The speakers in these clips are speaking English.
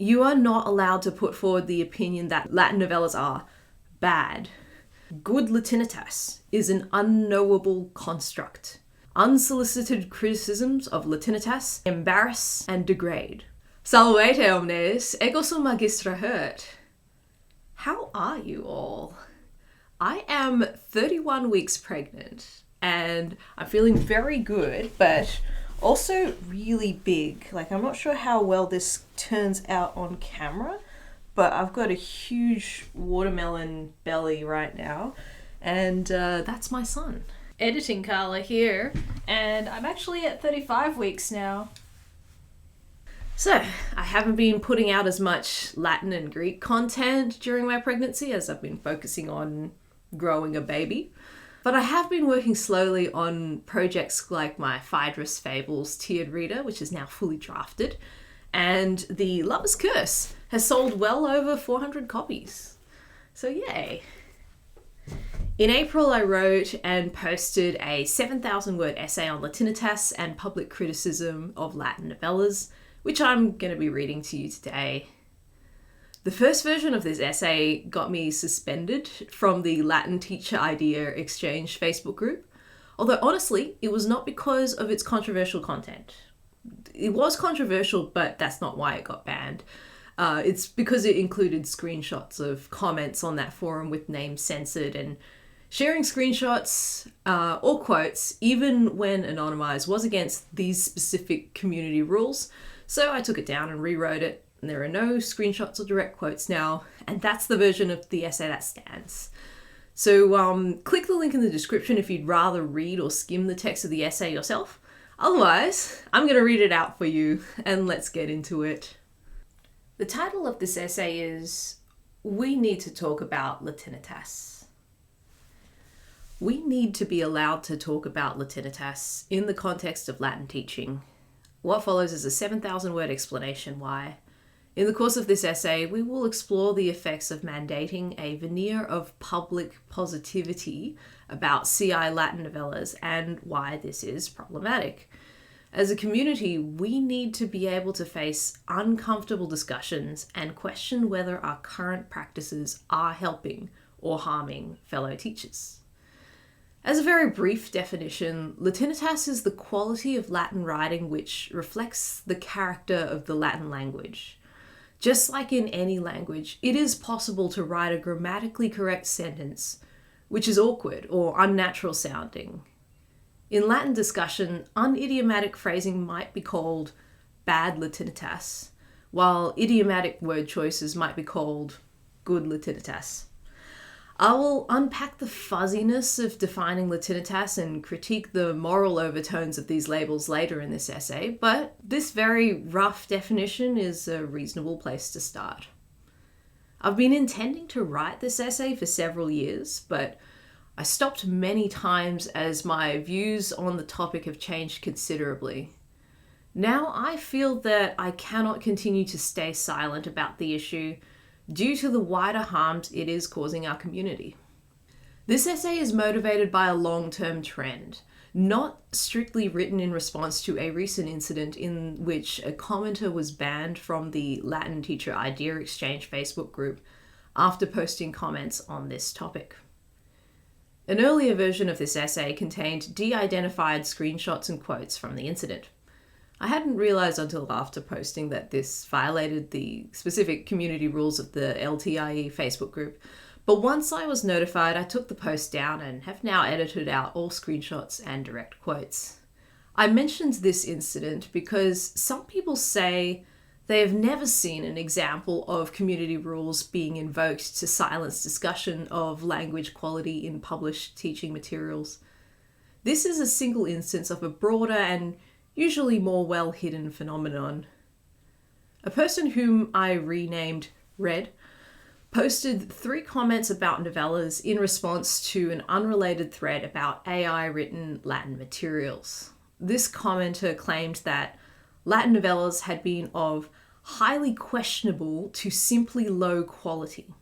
You are not allowed to put forward the opinion that Latin novellas are bad. Good Latinitas is an unknowable construct. Unsolicited criticisms of Latinitas embarrass and degrade. Salvete omnes, ego sum magistra hurt. How are you all? I am 31 weeks pregnant and I'm feeling very good, but also really big. Like, I'm not sure how well this turns out on camera, but I've got a huge watermelon belly right now, and that's my son. Editing Carla here, and I'm actually at 35 weeks now. So, I haven't been putting out as much Latin and Greek content during my pregnancy as I've been focusing on growing a baby. But I have been working slowly on projects like my Phaedrus Fables tiered reader, which is now fully drafted, and The Lover's Curse has sold well over 400 copies. So yay! In April, I wrote and posted a 7,000 word essay on Latinitas and public criticism of Latin novellas, which I'm going to be reading to you today. The first version of this essay got me suspended from the Latin Teacher Idea Exchange Facebook group, although honestly, it was not because of its controversial content. It was controversial, but that's not why it got banned. It's because it included screenshots of comments on that forum with names censored, and sharing screenshots or quotes, even when anonymized, was against these specific community rules. So I took it down and rewrote it. And there are no screenshots or direct quotes now, and that's the version of the essay that stands. So click the link in the description if you'd rather read or skim the text of the essay yourself. Otherwise, I'm going to read it out for you, and let's get into it. The title of this essay is We Need to Talk About Latinitas. We need to be allowed to talk about Latinitas in the context of Latin teaching. What follows is a 7,000 word explanation why. In the course of this essay, we will explore the effects of mandating a veneer of public positivity about CI Latin novellas and why this is problematic. As a community, we need to be able to face uncomfortable discussions and question whether our current practices are helping or harming fellow teachers. As a very brief definition, Latinitas is the quality of Latin writing which reflects the character of the Latin language. Just like in any language, it is possible to write a grammatically correct sentence which is awkward or unnatural sounding. In Latin discussion, unidiomatic phrasing might be called bad Latinitas, while idiomatic word choices might be called good Latinitas. I will unpack the fuzziness of defining Latinitas and critique the moral overtones of these labels later in this essay, but this very rough definition is a reasonable place to start. I've been intending to write this essay for several years, but I stopped many times as my views on the topic have changed considerably. Now I feel that I cannot continue to stay silent about the issue due to the wider harms it is causing our community. This essay is motivated by a long-term trend, not strictly written in response to a recent incident in which a commenter was banned from the Latin Teacher Idea Exchange Facebook group after posting comments on this topic. An earlier version of this essay contained de-identified screenshots and quotes from the incident. I hadn't realized until after posting that this violated the specific community rules of the LTIE Facebook group, but once I was notified, I took the post down and have now edited out all screenshots and direct quotes. I mentioned this incident because some people say they have never seen an example of community rules being invoked to silence discussion of language quality in published teaching materials. This is a single instance of a broader and usually more well-hidden phenomenon. A person whom I renamed Red posted 3 comments about novellas in response to an unrelated thread about AI-written Latin materials. This commenter claimed that Latin novellas had been of highly questionable to simply low quality.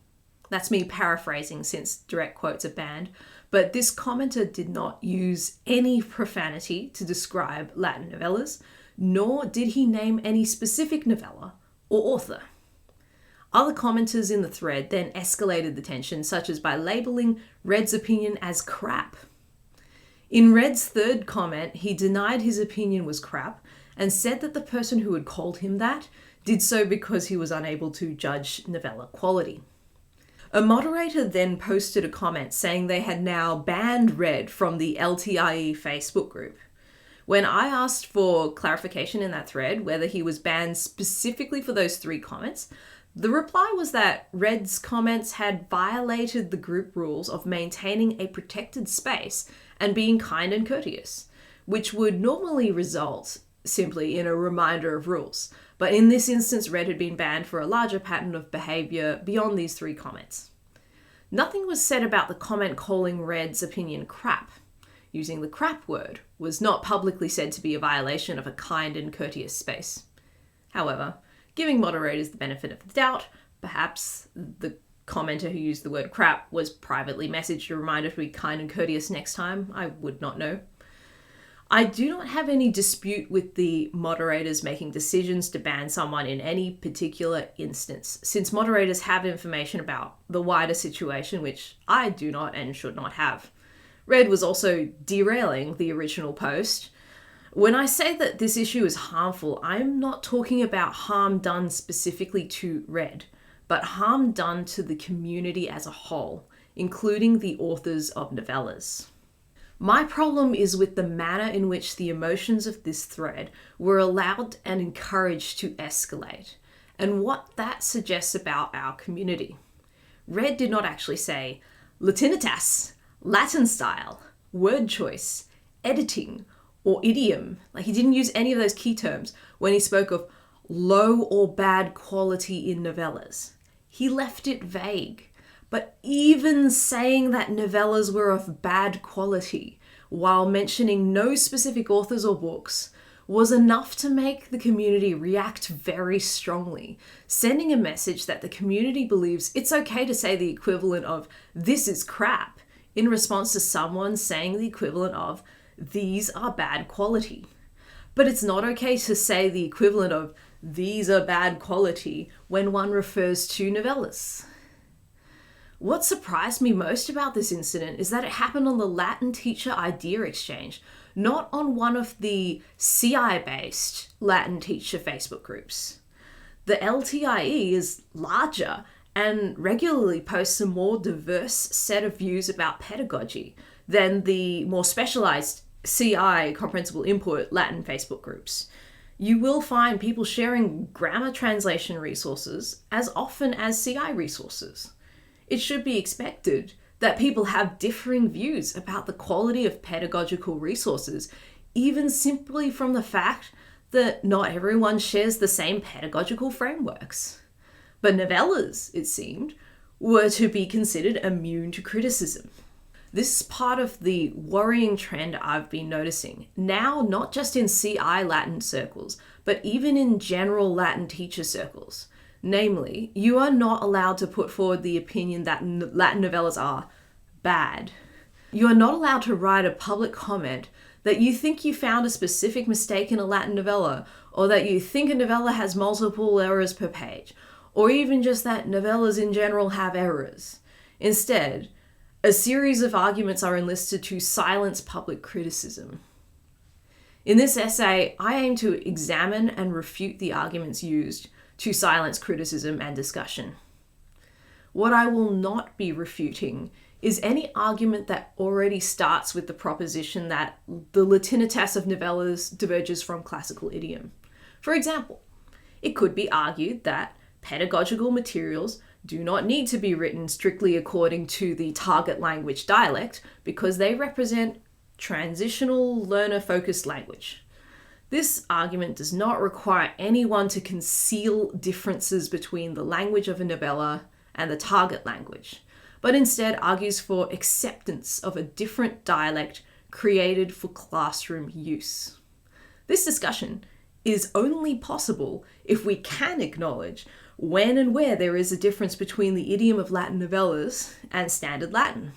That's me paraphrasing since direct quotes are banned, but this commenter did not use any profanity to describe Latin novellas, nor did he name any specific novella or author. Other commenters in the thread then escalated the tension, such as by labeling Red's opinion as crap. In Red's third comment, he denied his opinion was crap and said that the person who had called him that did so because he was unable to judge novella quality. A moderator then posted a comment saying they had now banned Red from the LTIE Facebook group. When I asked for clarification in that thread whether he was banned specifically for those 3 comments, the reply was that Red's comments had violated the group rules of maintaining a protected space and being kind and courteous, which would normally result simply in a reminder of rules. But in this instance, Red had been banned for a larger pattern of behaviour beyond these 3 comments. Nothing was said about the comment calling Red's opinion crap. Using the crap word was not publicly said to be a violation of a kind and courteous space. However, giving moderators the benefit of the doubt, perhaps the commenter who used the word crap was privately messaged a reminder to be kind and courteous next time. I would not know. I do not have any dispute with the moderators making decisions to ban someone in any particular instance, since moderators have information about the wider situation, which I do not and should not have. Red was also derailing the original post. When I say that this issue is harmful, I'm not talking about harm done specifically to Red, but harm done to the community as a whole, including the authors of novellas. My problem is with the manner in which the emotions of this thread were allowed and encouraged to escalate, and what that suggests about our community. Red did not actually say Latinitas, Latin style, word choice, editing, or idiom. He didn't use any of those key terms when he spoke of low or bad quality in novellas. He left it vague. But even saying that novellas were of bad quality, while mentioning no specific authors or books, was enough to make the community react very strongly, sending a message that the community believes it's okay to say the equivalent of "this is crap" in response to someone saying the equivalent of "these are bad quality." But it's not okay to say the equivalent of "these are bad quality" when one refers to novellas. What surprised me most about this incident is that it happened on the Latin teacher idea exchange, not on one of the CI-based Latin teacher Facebook groups. The LTIE is larger and regularly posts a more diverse set of views about pedagogy than the more specialized CI, comprehensible input, Latin Facebook groups. You will find people sharing grammar translation resources as often as CI resources. It should be expected that people have differing views about the quality of pedagogical resources, even simply from the fact that not everyone shares the same pedagogical frameworks. But novellas, it seemed, were to be considered immune to criticism. This is part of the worrying trend I've been noticing, now not just in CI Latin circles, but even in general Latin teacher circles. Namely, you are not allowed to put forward the opinion that Latin novellas are bad. You are not allowed to write a public comment that you think you found a specific mistake in a Latin novella, or that you think a novella has multiple errors per page, or even just that novellas in general have errors. Instead, a series of arguments are enlisted to silence public criticism. In this essay, I aim to examine and refute the arguments used to silence criticism and discussion. What I will not be refuting is any argument that already starts with the proposition that the Latinitas of novellas diverges from classical idiom. For example, it could be argued that pedagogical materials do not need to be written strictly according to the target language dialect because they represent transitional learner-focused language. This argument does not require anyone to conceal differences between the language of a novella and the target language, but instead argues for acceptance of a different dialect created for classroom use. This discussion is only possible if we can acknowledge when and where there is a difference between the idiom of Latin novellas and standard Latin.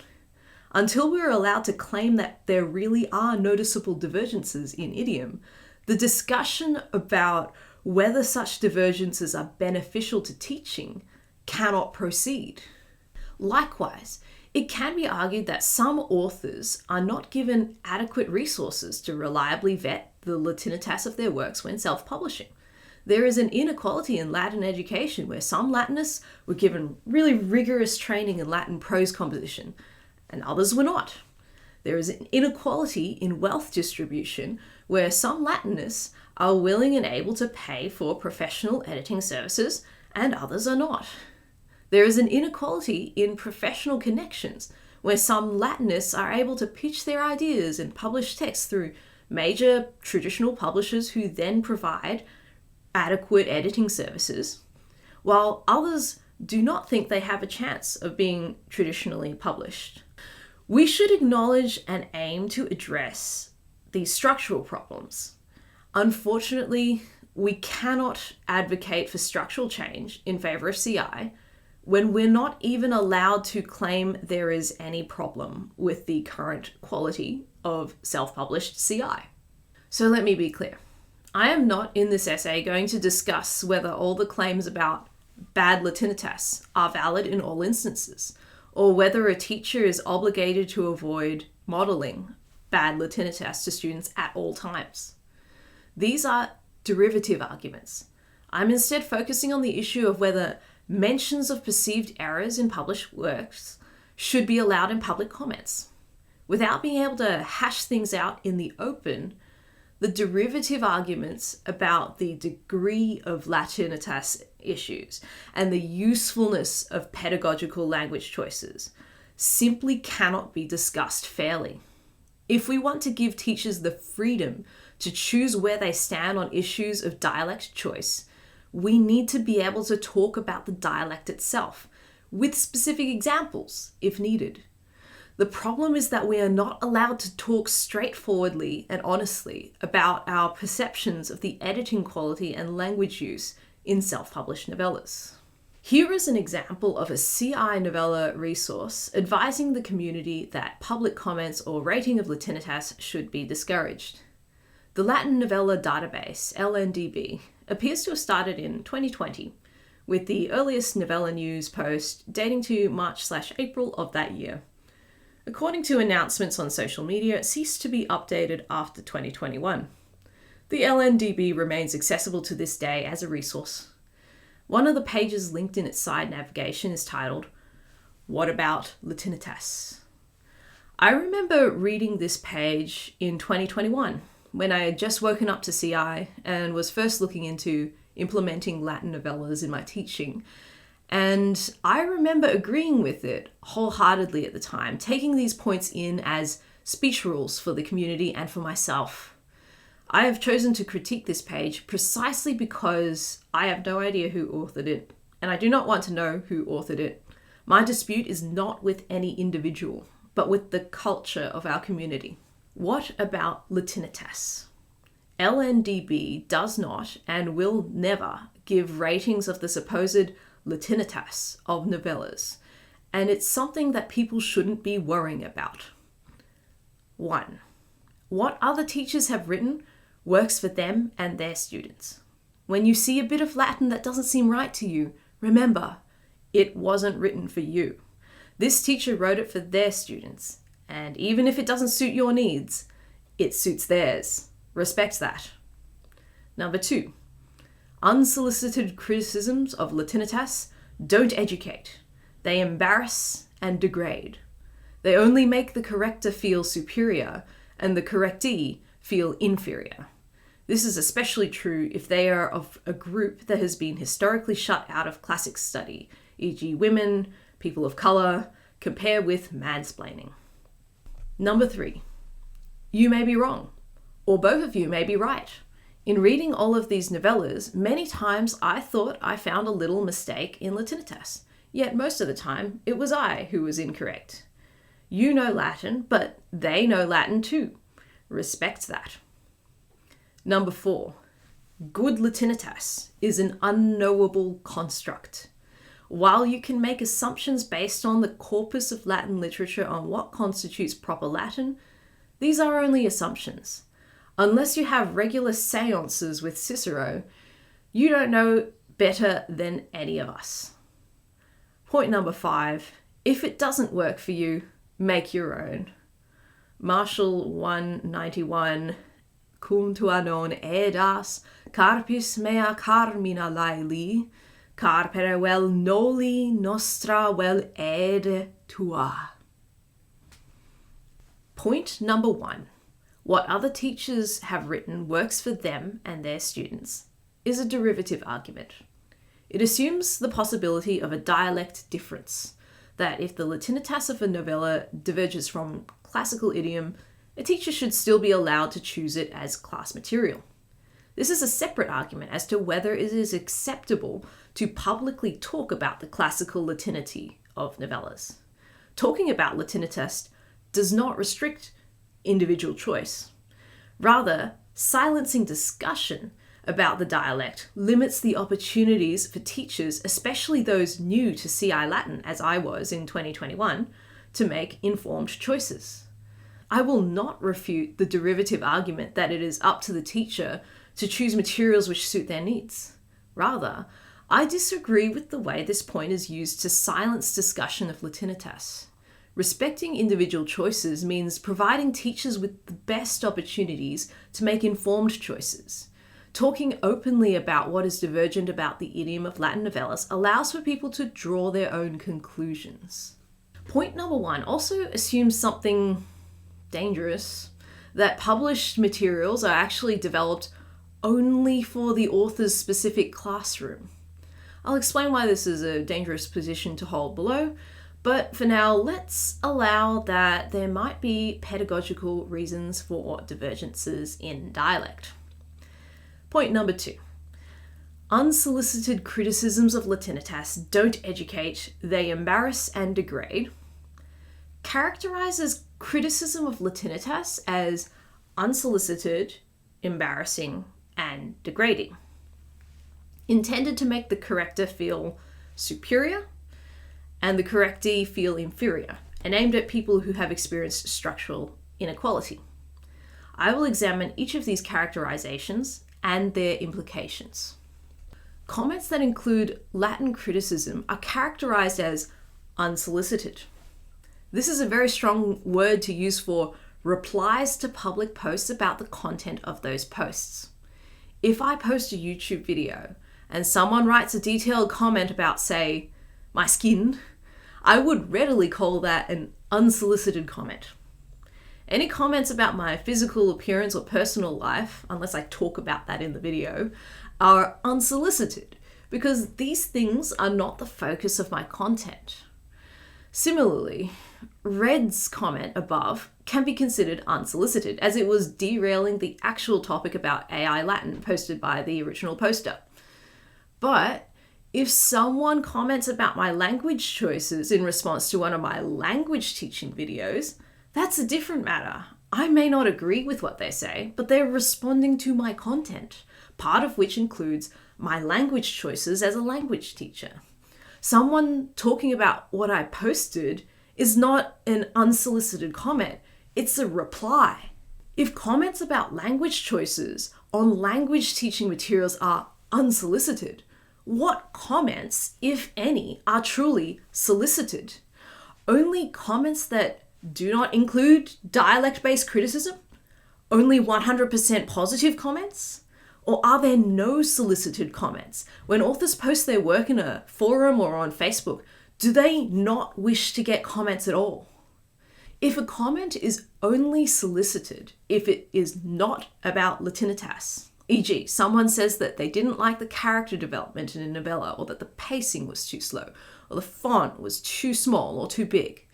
Until we're allowed to claim that there really are noticeable divergences in idiom, the discussion about whether such divergences are beneficial to teaching cannot proceed. Likewise, it can be argued that some authors are not given adequate resources to reliably vet the Latinitas of their works when self-publishing. There is an inequality in Latin education where some Latinists were given really rigorous training in Latin prose composition, and others were not. There is an inequality in wealth distribution where some Latinists are willing and able to pay for professional editing services, and others are not. There is an inequality in professional connections where some Latinists are able to pitch their ideas and publish texts through major traditional publishers who then provide adequate editing services, while others do not think they have a chance of being traditionally published. We should acknowledge and aim to address these structural problems. Unfortunately, we cannot advocate for structural change in favor of CI when we're not even allowed to claim there is any problem with the current quality of self-published CI. So let me be clear. I am not in this essay going to discuss whether all the claims about bad Latinitas are valid in all instances, or whether a teacher is obligated to avoid modeling bad Latinitas to students at all times. These are derivative arguments. I'm instead focusing on the issue of whether mentions of perceived errors in published works should be allowed in public comments. Without being able to hash things out in the open, the derivative arguments about the degree of Latinitas issues and the usefulness of pedagogical language choices simply cannot be discussed fairly. If we want to give teachers the freedom to choose where they stand on issues of dialect choice, we need to be able to talk about the dialect itself, with specific examples if needed. The problem is that we are not allowed to talk straightforwardly and honestly about our perceptions of the editing quality and language use in self-published novellas. Here is an example of a CI novella resource advising the community that public comments or rating of Latinitas should be discouraged. The Latin Novella Database, LNDb, appears to have started in 2020, with the earliest novella news post dating to March/April of that year. According to announcements on social media, it ceased to be updated after 2021. The LNDb remains accessible to this day as a resource. One of the pages linked in its side navigation is titled, "What about Latinitas?" I remember reading this page in 2021, when I had just woken up to CI and was first looking into implementing Latin novellas in my teaching. And I remember agreeing with it wholeheartedly at the time, taking these points in as speech rules for the community and for myself. I have chosen to critique this page precisely because I have no idea who authored it, and I do not want to know who authored it. My dispute is not with any individual, but with the culture of our community. What about Latinitas? LNDb does not and will never give ratings of the supposed Latinitas of novellas, and it's something that people shouldn't be worrying about. 1. What other teachers have written works for them and their students. When you see a bit of Latin that doesn't seem right to you, remember, it wasn't written for you. This teacher wrote it for their students, and even if it doesn't suit your needs, it suits theirs. Respect that. 2. Unsolicited criticisms of Latinitas don't educate. They embarrass and degrade. They only make the corrector feel superior and the correctee feel inferior. This is especially true if they are of a group that has been historically shut out of classics study, e.g. women, people of colour, compare with mansplaining. 3. You may be wrong, or both of you may be right. In reading all of these novellas, many times I thought I found a little mistake in Latinitas, yet most of the time it was I who was incorrect. You know Latin, but they know Latin too. Respect that. 4. Good Latinitas is an unknowable construct. While you can make assumptions based on the corpus of Latin literature on what constitutes proper Latin, these are only assumptions. Unless you have regular seances with Cicero, you don't know better than any of us. Point number 5, if it doesn't work for you, make your own. Marshall 191, cum tua non edas, carpis mea carmina laeli, carpere vel noli nostra vel ede tua. Point number 1. What other teachers have written works for them and their students is a derivative argument. It assumes the possibility of a dialect difference, that if the Latinitas of a novella diverges from classical idiom, a teacher should still be allowed to choose it as class material. This is a separate argument as to whether it is acceptable to publicly talk about the classical Latinity of novellas. Talking about Latinitas does not restrict individual choice. Rather, silencing discussion about the dialect limits the opportunities for teachers, especially those new to CI Latin, as I was in 2021, to make informed choices. I will not refute the derivative argument that it is up to the teacher to choose materials which suit their needs. Rather, I disagree with the way this point is used to silence discussion of Latinitas. Respecting individual choices means providing teachers with the best opportunities to make informed choices. Talking openly about what is divergent about the idiom of Latin novellas allows for people to draw their own conclusions. Point number 1 also assumes something dangerous, that published materials are actually developed only for the author's specific classroom. I'll explain why this is a dangerous position to hold below, but for now, let's allow that there might be pedagogical reasons for divergences in dialect. Point number 2. Unsolicited criticisms of Latinitas don't educate, they embarrass and degrade. Characterizes criticism of Latinitas as unsolicited, embarrassing, and degrading. Intended to make the corrector feel superior and the correctee feel inferior, and aimed at people who have experienced structural inequality. I will examine each of these characterizations and their implications. Comments that include Latin criticism are characterized as unsolicited. This is a very strong word to use for replies to public posts about the content of those posts. If I post a YouTube video and someone writes a detailed comment about, say, my skin, I would readily call that an unsolicited comment. Any comments about my physical appearance or personal life, unless I talk about that in the video, are unsolicited because these things are not the focus of my content. Similarly, Red's comment above can be considered unsolicited, as it was derailing the actual topic about AI Latin posted by the original poster. But if someone comments about my language choices in response to one of my language teaching videos, that's a different matter. I may not agree with what they say, but they're responding to my content, part of which includes my language choices as a language teacher. Someone talking about what I posted is not an unsolicited comment, it's a reply. If comments about language choices on language teaching materials are unsolicited, what comments, if any, are truly solicited? Only comments that do not include dialect-based criticism? Only 100% positive comments? Or are there no solicited comments? When authors post their work in a forum or on Facebook, do they not wish to get comments at all? If a comment is only solicited if it is not about Latinitas, e.g., someone says that they didn't like the character development in a novella, or that the pacing was too slow, or the font was too small or too big,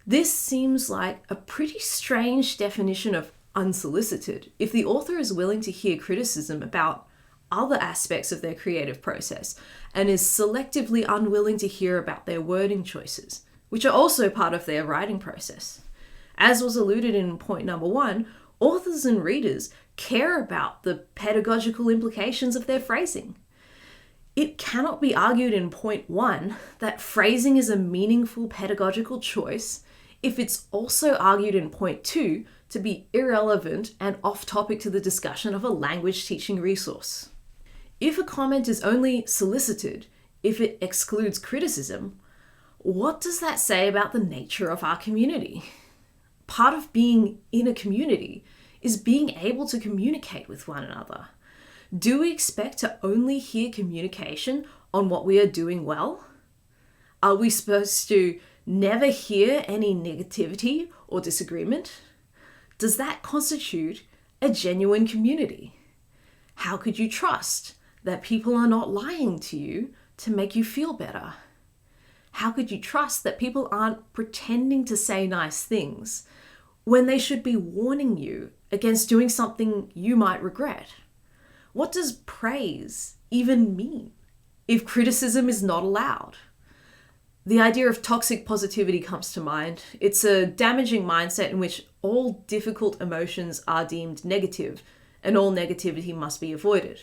this seems like a pretty strange definition of unsolicited if the author is willing to hear criticism about other aspects of their creative process and is selectively unwilling to hear about their wording choices, which are also part of their writing process. As was alluded in point number 1, authors and readers care about the pedagogical implications of their phrasing. It cannot be argued in point 1 that phrasing is a meaningful pedagogical choice if it's also argued in point 2 to be irrelevant and off-topic to the discussion of a language teaching resource. If a comment is only solicited if it excludes criticism, What does that say about the nature of our community? Part of being in a community is being able to communicate with one another. Do we expect to only hear communication on what we are doing well? Are we supposed to never hear any negativity or disagreement? Does that constitute a genuine community? How could you trust that people are not lying to you to make you feel better? How could you trust that people aren't pretending to say nice things when they should be warning you against doing something you might regret? What does praise even mean if criticism is not allowed? The idea of toxic positivity comes to mind. It's a damaging mindset in which all difficult emotions are deemed negative and all negativity must be avoided.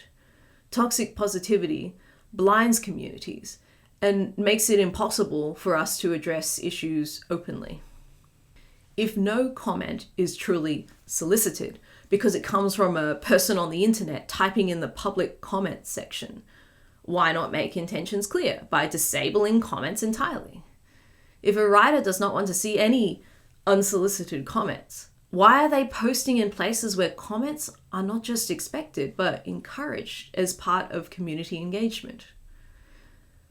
Toxic positivity blinds communities and makes it impossible for us to address issues openly. If no comment is truly solicited because it comes from a person on the internet typing in the public comment section, why not make intentions clear by disabling comments entirely? If a writer does not want to see any unsolicited comments, why are they posting in places where comments are not just expected but encouraged as part of community engagement?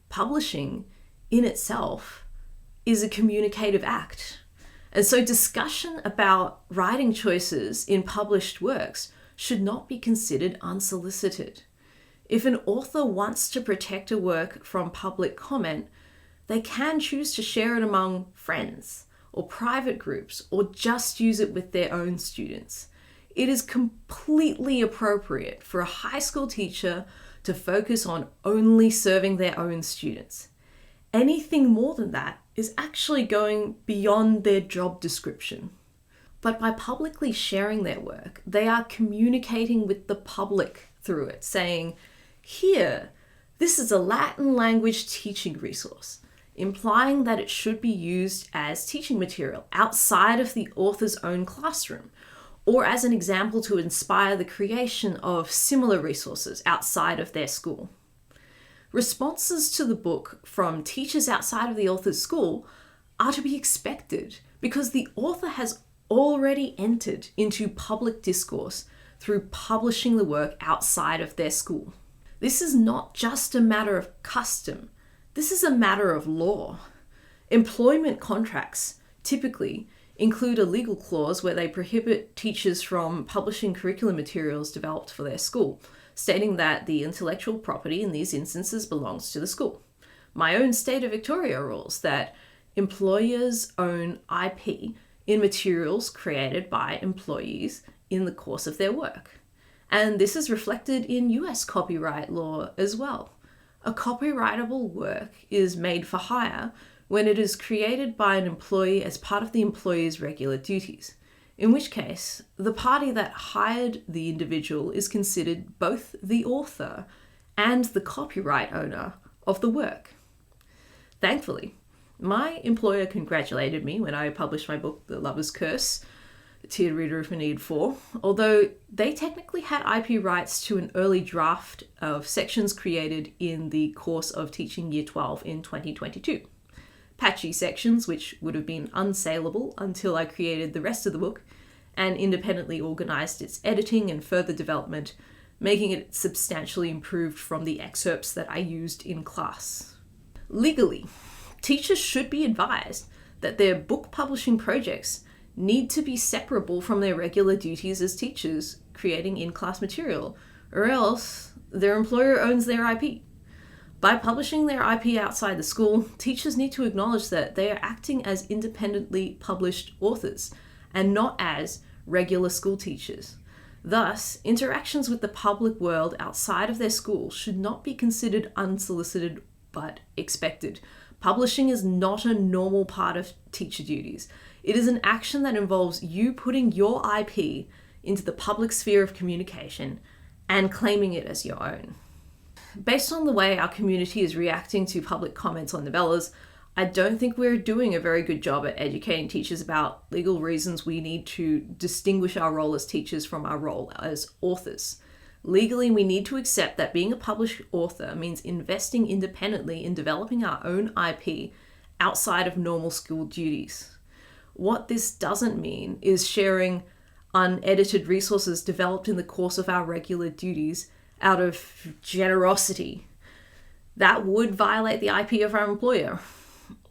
Publishing in itself is a communicative act. And so discussion about writing choices in published works should not be considered unsolicited. If an author wants to protect a work from public comment, they can choose to share it among friends or private groups or just use it with their own students. It is completely appropriate for a high school teacher to focus on only serving their own students. Anything more than that is actually going beyond their job description. But by publicly sharing their work, they are communicating with the public through it, saying, "Here, this is a Latin language teaching resource," implying that it should be used as teaching material outside of the author's own classroom, or as an example to inspire the creation of similar resources outside of their school. Responses to the book from teachers outside of the author's school are to be expected because the author has already entered into public discourse through publishing the work outside of their school. This is not just a matter of custom. This is a matter of law. Employment contracts typically include a legal clause where they prohibit teachers from publishing curriculum materials developed for their school, stating that the intellectual property in these instances belongs to the school. My own state of Victoria rules that employers own IP in materials created by employees in the course of their work. And this is reflected in US copyright law as well. A copyrightable work is made for hire when it is created by an employee as part of the employee's regular duties, in which case the party that hired the individual is considered both the author and the copyright owner of the work. Thankfully, my employer congratulated me when I published my book, The Lover's Curse, Tiered Reader of Need 4, although they technically had IP rights to an early draft of sections created in the course of teaching Year 12 in 2022. Patchy sections which would have been unsaleable until I created the rest of the book and independently organised its editing and further development, making it substantially improved from the excerpts that I used in class. Legally, teachers should be advised that their book publishing projects need to be separable from their regular duties as teachers creating in-class material, or else their employer owns their IP. By publishing their IP outside the school, teachers need to acknowledge that they are acting as independently published authors and not as regular school teachers. Thus, interactions with the public world outside of their school should not be considered unsolicited but expected. Publishing is not a normal part of teacher duties. It is an action that involves you putting your IP into the public sphere of communication and claiming it as your own. Based on the way our community is reacting to public comments on novellas, I don't think we're doing a very good job at educating teachers about legal reasons we need to distinguish our role as teachers from our role as authors. Legally, we need to accept that being a published author means investing independently in developing our own IP outside of normal school duties. What this doesn't mean is sharing unedited resources developed in the course of our regular duties out of generosity. That would violate the IP of our employer.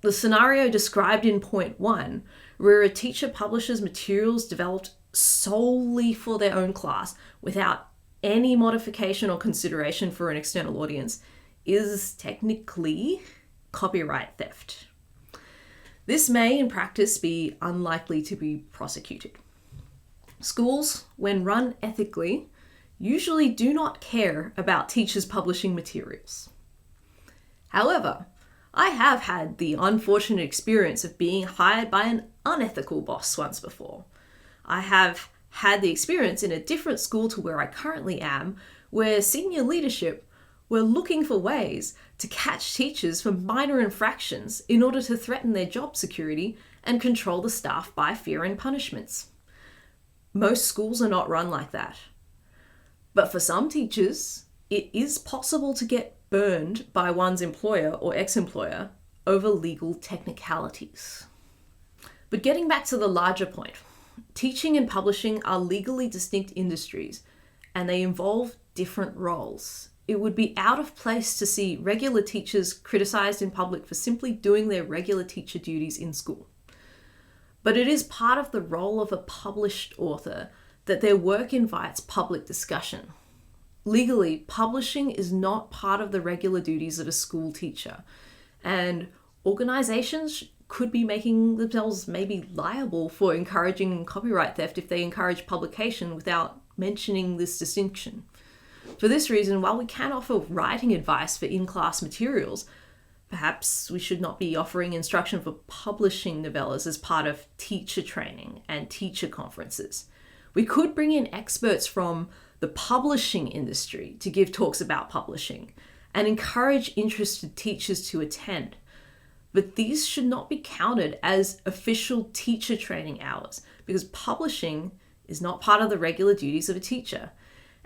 The scenario described in point 1, where a teacher publishes materials developed solely for their own class without any modification or consideration for an external audience, is technically copyright theft. This may, in practice, be unlikely to be prosecuted. Schools, when run ethically, usually do not care about teachers publishing materials. However, I have had the unfortunate experience of being hired by an unethical boss once before. I have had the experience in a different school to where I currently am, where senior leadership were looking for ways to catch teachers for minor infractions in order to threaten their job security and control the staff by fear and punishments. Most schools are not run like that. But for some teachers, it is possible to get burned by one's employer or ex-employer over legal technicalities. But getting back to the larger point, teaching and publishing are legally distinct industries, and they involve different roles. It would be out of place to see regular teachers criticized in public for simply doing their regular teacher duties in school. But it is part of the role of a published author that their work invites public discussion. Legally, publishing is not part of the regular duties of a school teacher, and organizations could be making themselves maybe liable for encouraging copyright theft if they encourage publication without mentioning this distinction. For this reason, while we can offer writing advice for in-class materials, perhaps we should not be offering instruction for publishing novellas as part of teacher training and teacher conferences. We could bring in experts from the publishing industry to give talks about publishing and encourage interested teachers to attend. But these should not be counted as official teacher training hours because publishing is not part of the regular duties of a teacher.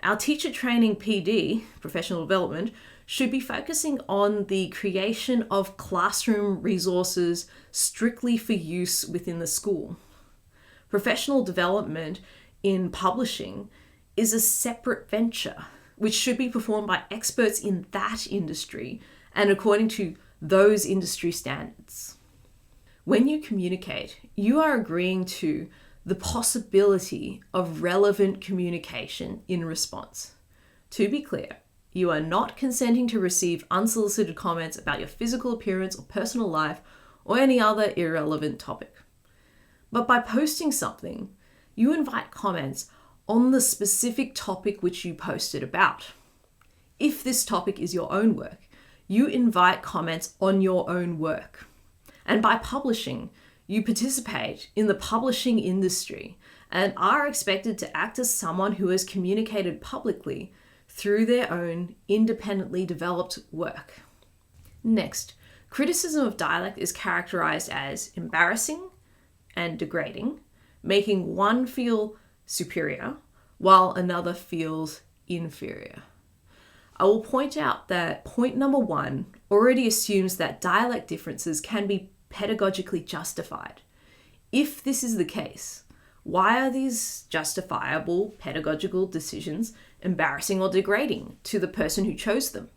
Our teacher training PD, professional development, should be focusing on the creation of classroom resources strictly for use within the school. Professional development in publishing is a separate venture, which should be performed by experts in that industry and according to those industry standards. When you communicate, you are agreeing to the possibility of relevant communication in response. To be clear, you are not consenting to receive unsolicited comments about your physical appearance or personal life or any other irrelevant topic. But by posting something, you invite comments on the specific topic which you posted about. If this topic is your own work, you invite comments on your own work. And by publishing, you participate in the publishing industry and are expected to act as someone who has communicated publicly through their own independently developed work. Next, criticism of dialect is characterized as embarrassing and degrading, making one feel superior while another feels inferior. I will point out that point number 1 already assumes that dialect differences can be pedagogically justified. If this is the case, why are these justifiable pedagogical decisions embarrassing or degrading to the person who chose them?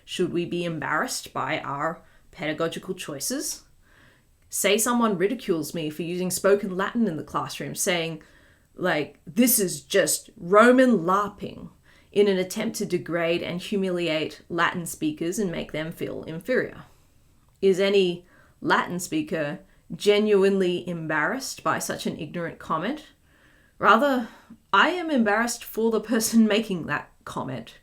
Should we be embarrassed by our pedagogical choices? Say someone ridicules me for using spoken Latin in the classroom, saying, this is just Roman LARPing, in an attempt to degrade and humiliate Latin speakers and make them feel inferior. Is any Latin speaker genuinely embarrassed by such an ignorant comment? Rather, I am embarrassed for the person making that comment.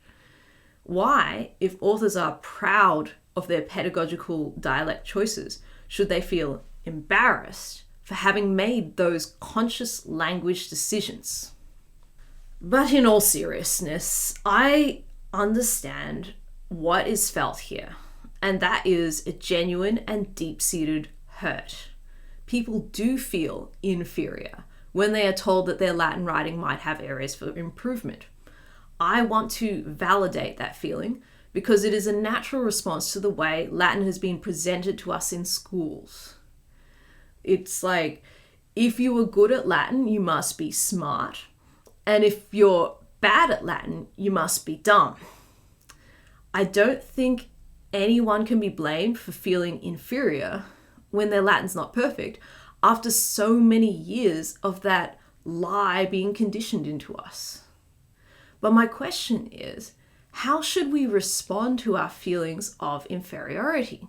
Why, if authors are proud of their pedagogical dialect choices, should they feel embarrassed for having made those conscious language decisions? But in all seriousness, I understand what is felt here, and that is a genuine and deep-seated hurt. People do feel inferior when they are told that their Latin writing might have areas for improvement. I want to validate that feeling because it is a natural response to the way Latin has been presented to us in schools. It's like, if you were good at Latin, you must be smart. And if you're bad at Latin, you must be dumb. I don't think anyone can be blamed for feeling inferior when their Latin's not perfect after so many years of that lie being conditioned into us. But my question is, how should we respond to our feelings of inferiority?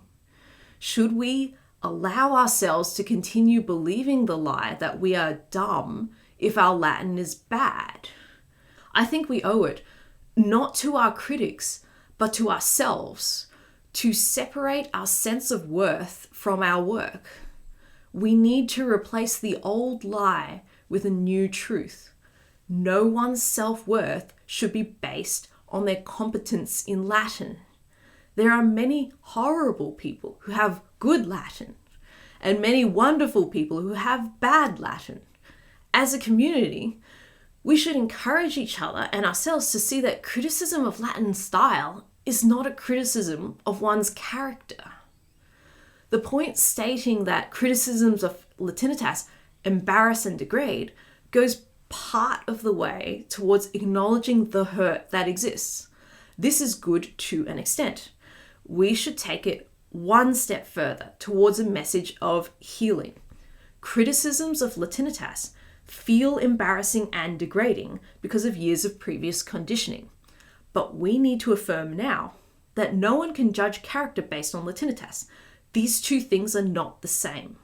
Should we allow ourselves to continue believing the lie that we are dumb if our Latin is bad? I think we owe it, not to our critics, but to ourselves, to separate our sense of worth from our work. We need to replace the old lie with a new truth. No one's self-worth should be based on their competence in Latin. There are many horrible people who have good Latin, and many wonderful people who have bad Latin. As a community, we should encourage each other and ourselves to see that criticism of Latin style is not a criticism of one's character. The point stating that criticisms of Latinitas embarrass and degrade goes part of the way towards acknowledging the hurt that exists. This is good to an extent. We should take it one step further towards a message of healing. Criticisms of Latinitas feel embarrassing and degrading because of years of previous conditioning. But we need to affirm now that no one can judge character based on Latinitas. These two things are not the same.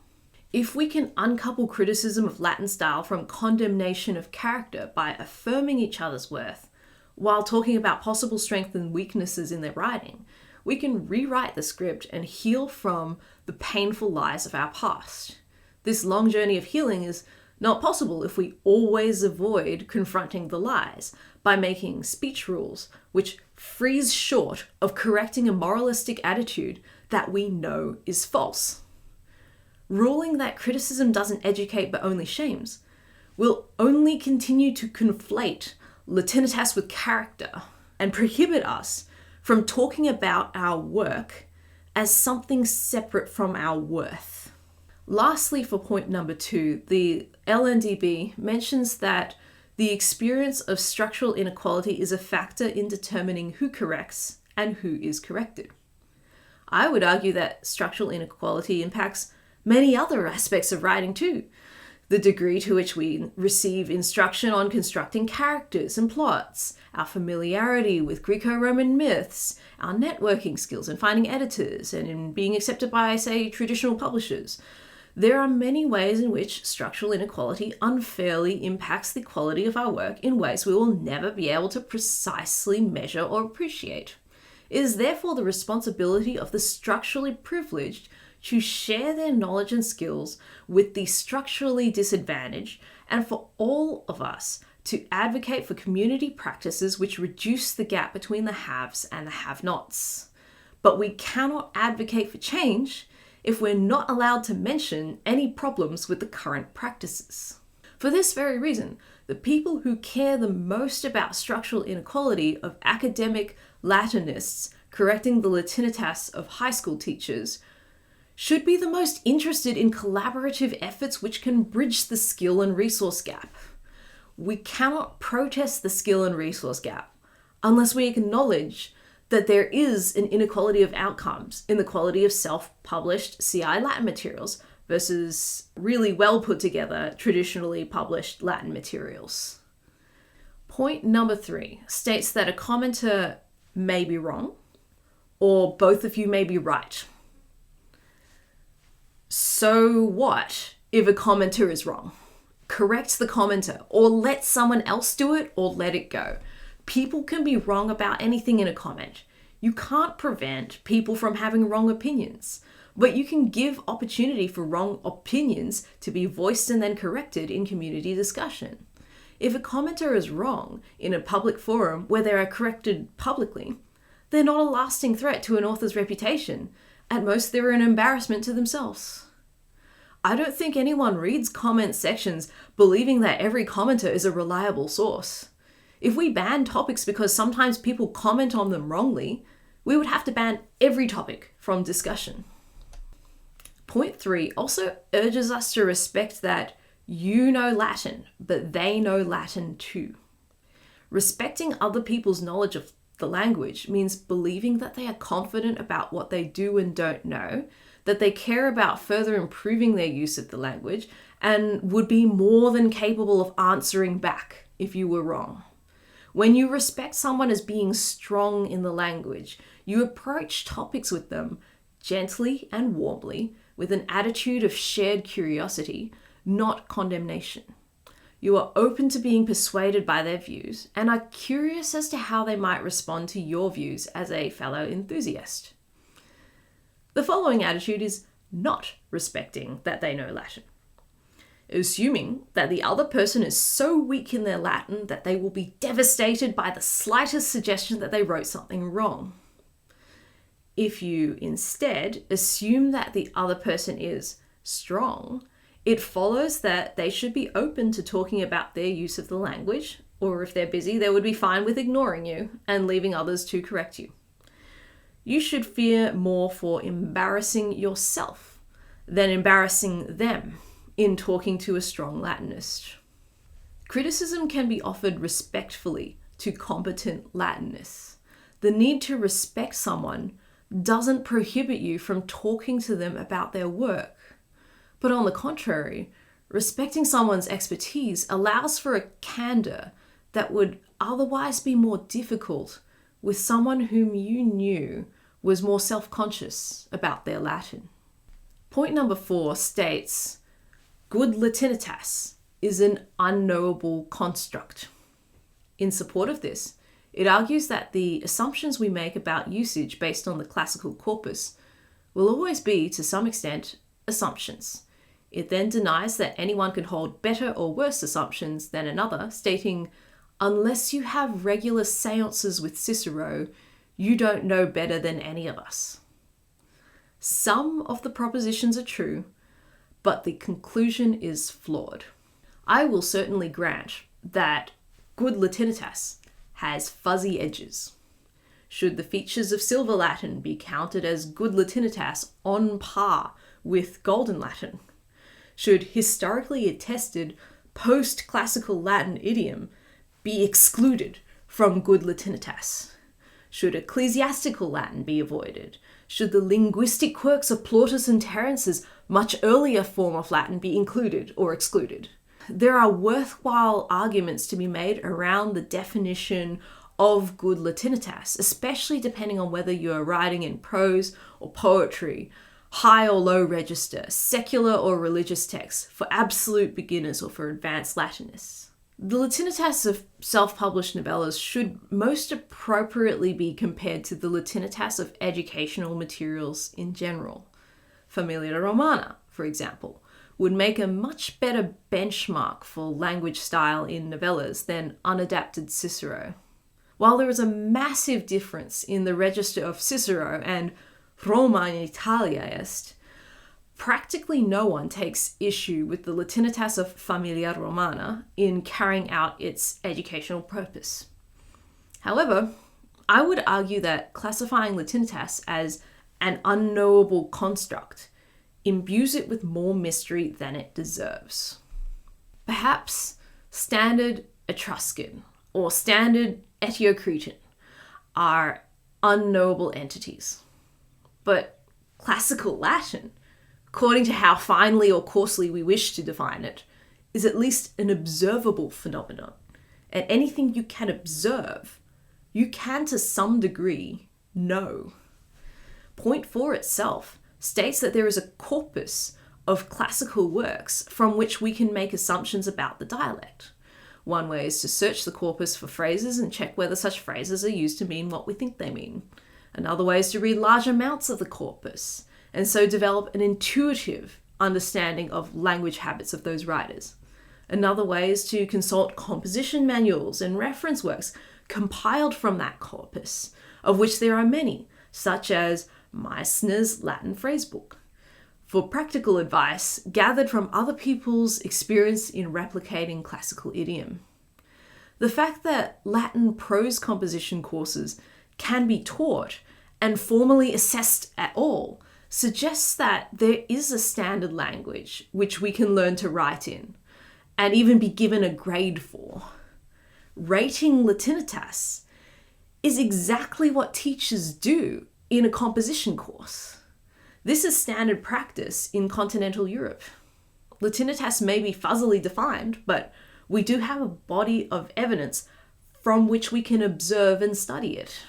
If we can uncouple criticism of Latin style from condemnation of character by affirming each other's worth, while talking about possible strengths and weaknesses in their writing, we can rewrite the script and heal from the painful lies of our past. This long journey of healing is not possible if we always avoid confronting the lies by making speech rules which freeze short of correcting a moralistic attitude that we know is false. Ruling that criticism doesn't educate but only shames will only continue to conflate Latinitas with character and prohibit us from talking about our work as something separate from our worth. Lastly, for point number 2, the LNDb mentions that the experience of structural inequality is a factor in determining who corrects and who is corrected. I would argue that structural inequality impacts many other aspects of writing too. The degree to which we receive instruction on constructing characters and plots, our familiarity with Greco-Roman myths, our networking skills in finding editors and in being accepted by, say, traditional publishers. There are many ways in which structural inequality unfairly impacts the quality of our work in ways we will never be able to precisely measure or appreciate. It is therefore the responsibility of the structurally privileged to share their knowledge and skills with the structurally disadvantaged, and for all of us to advocate for community practices which reduce the gap between the haves and the have-nots. But we cannot advocate for change if we're not allowed to mention any problems with the current practices. For this very reason, the people who care the most about structural inequality of academic Latinists correcting the Latinitas of high school teachers should be the most interested in collaborative efforts which can bridge the skill and resource gap. We cannot protest the skill and resource gap unless we acknowledge that there is an inequality of outcomes in the quality of self-published CI Latin materials versus really well put together, traditionally published Latin materials. Point number 3 states that a commenter may be wrong, or both of you may be right. So what if a commenter is wrong? Correct the commenter, or let someone else do it, or let it go. People can be wrong about anything in a comment. You can't prevent people from having wrong opinions, but you can give opportunity for wrong opinions to be voiced and then corrected in community discussion. If a commenter is wrong in a public forum where they are corrected publicly, they're not a lasting threat to an author's reputation. At most, they're an embarrassment to themselves. I don't think anyone reads comment sections believing that every commenter is a reliable source. If we ban topics because sometimes people comment on them wrongly, we would have to ban every topic from discussion. Point 3 also urges us to respect that you know Latin, but they know Latin too. Respecting other people's knowledge of the language means believing that they are confident about what they do and don't know, that they care about further improving their use of the language, and would be more than capable of answering back if you were wrong. When you respect someone as being strong in the language, you approach topics with them gently and warmly, with an attitude of shared curiosity, not condemnation. You are open to being persuaded by their views and are curious as to how they might respond to your views as a fellow enthusiast. The following attitude is not respecting that they know Latin. Assuming that the other person is so weak in their Latin that they will be devastated by the slightest suggestion that they wrote something wrong. If you instead assume that the other person is strong, it follows that they should be open to talking about their use of the language, or if they're busy, they would be fine with ignoring you and leaving others to correct you. You should fear more for embarrassing yourself than embarrassing them in talking to a strong Latinist. Criticism can be offered respectfully to competent Latinists. The need to respect someone doesn't prohibit you from talking to them about their work. But on the contrary, respecting someone's expertise allows for a candor that would otherwise be more difficult with someone whom you knew was more self-conscious about their Latin. Point number 4 states, good Latinitas is an unknowable construct. In support of this, it argues that the assumptions we make about usage based on the classical corpus will always be, to some extent, assumptions. It then denies that anyone can hold better or worse assumptions than another, stating, unless you have regular seances with Cicero, you don't know better than any of us. Some of the propositions are true, but the conclusion is flawed. I will certainly grant that good Latinitas has fuzzy edges. Should the features of Silver Latin be counted as good Latinitas on par with Golden Latin? Should historically attested post-classical Latin idiom be excluded from good Latinitas? Should ecclesiastical Latin be avoided? Should the linguistic quirks of Plautus and Terence's much earlier form of Latin be included or excluded? There are worthwhile arguments to be made around the definition of good Latinitas, especially depending on whether you are writing in prose or poetry, high or low register, secular or religious texts, for absolute beginners or for advanced Latinists. The Latinitas of self-published novellas should most appropriately be compared to the Latinitas of educational materials in general. Familia Romana, for example, would make a much better benchmark for language style in novellas than unadapted Cicero. While there is a massive difference in the register of Cicero and Roma in Italia est, practically no one takes issue with the Latinitas of Familia Romana in carrying out its educational purpose. However, I would argue that classifying Latinitas as an unknowable construct imbues it with more mystery than it deserves. Perhaps standard Etruscan or standard Eteocretan are unknowable entities. But classical Latin, according to how finely or coarsely we wish to define it, is at least an observable phenomenon. And anything you can observe, you can to some degree know. Point 4 itself states that there is a corpus of classical works from which we can make assumptions about the dialect. One way is to search the corpus for phrases and check whether such phrases are used to mean what we think they mean. Another way is to read large amounts of the corpus, and so develop an intuitive understanding of language habits of those writers. Another way is to consult composition manuals and reference works compiled from that corpus, of which there are many, such as Meissner's Latin phrasebook, for practical advice gathered from other people's experience in replicating classical idiom. The fact that Latin prose composition courses can be taught and formally assessed at all suggests that there is a standard language which we can learn to write in and even be given a grade for. Rating Latinitas is exactly what teachers do in a composition course. This is standard practice in continental Europe. Latinitas may be fuzzily defined, but we do have a body of evidence from which we can observe and study it.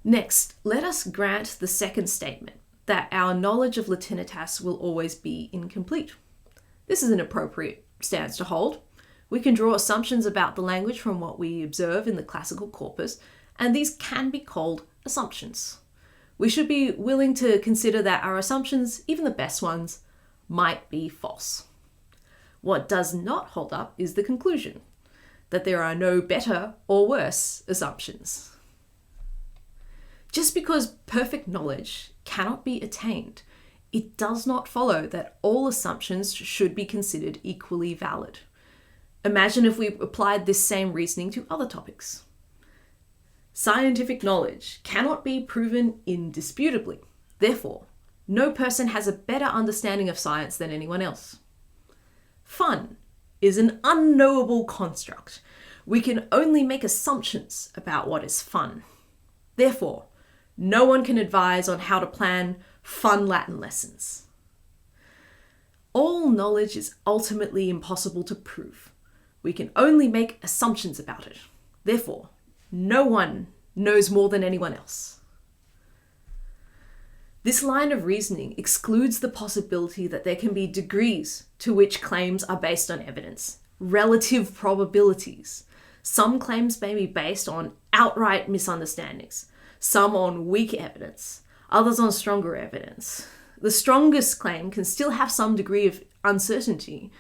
Next, let us grant the second statement, that our knowledge of Latinitas will always be incomplete. This is an appropriate stance to hold. We can draw assumptions about the language from what we observe in the classical corpus, and these can be called assumptions. We should be willing to consider that our assumptions, even the best ones, might be false. What does not hold up is the conclusion, that there are no better or worse assumptions. Just because perfect knowledge cannot be attained, it does not follow that all assumptions should be considered equally valid. Imagine if we applied this same reasoning to other topics. Scientific knowledge cannot be proven indisputably. Therefore, no person has a better understanding of science than anyone else. Fun is an unknowable construct. We can only make assumptions about what is fun. Therefore, no one can advise on how to plan fun Latin lessons. All knowledge is ultimately impossible to prove. We can only make assumptions about it. Therefore, no one knows more than anyone else. This line of reasoning excludes the possibility that there can be degrees to which claims are based on evidence, relative probabilities. Some claims may be based on outright misunderstandings, some on weak evidence, others on stronger evidence. The strongest claim can still have some degree of uncertainty,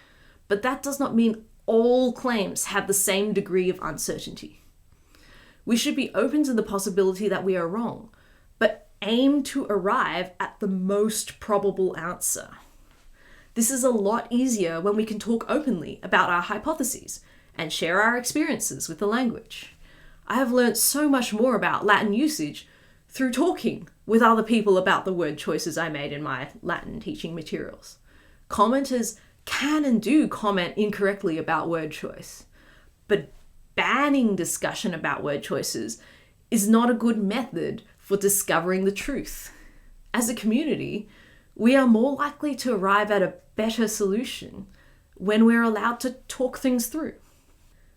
but that does not mean all claims have the same degree of uncertainty. We should be open to the possibility that we are wrong, but aim to arrive at the most probable answer. This is a lot easier when we can talk openly about our hypotheses and share our experiences with the language. I have learnt so much more about Latin usage through talking with other people about the word choices I made in my Latin teaching materials. Commenters can and do comment incorrectly about word choice, but banning discussion about word choices is not a good method for discovering the truth. As a community, we are more likely to arrive at a better solution when we're allowed to talk things through.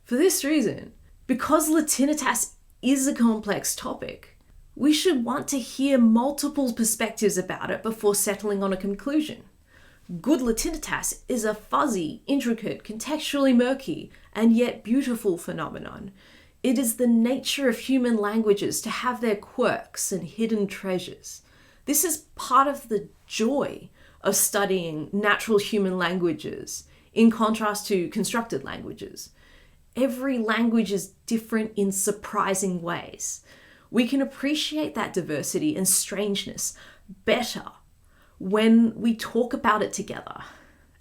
For this reason, because Latinitas is a complex topic, we should want to hear multiple perspectives about it before settling on a conclusion. Good Latinitas is a fuzzy, intricate, contextually murky, and yet beautiful phenomenon. It is the nature of human languages to have their quirks and hidden treasures. This is part of the joy of studying natural human languages, in contrast to constructed languages. Every language is different in surprising ways. We can appreciate that diversity and strangeness better when we talk about it together,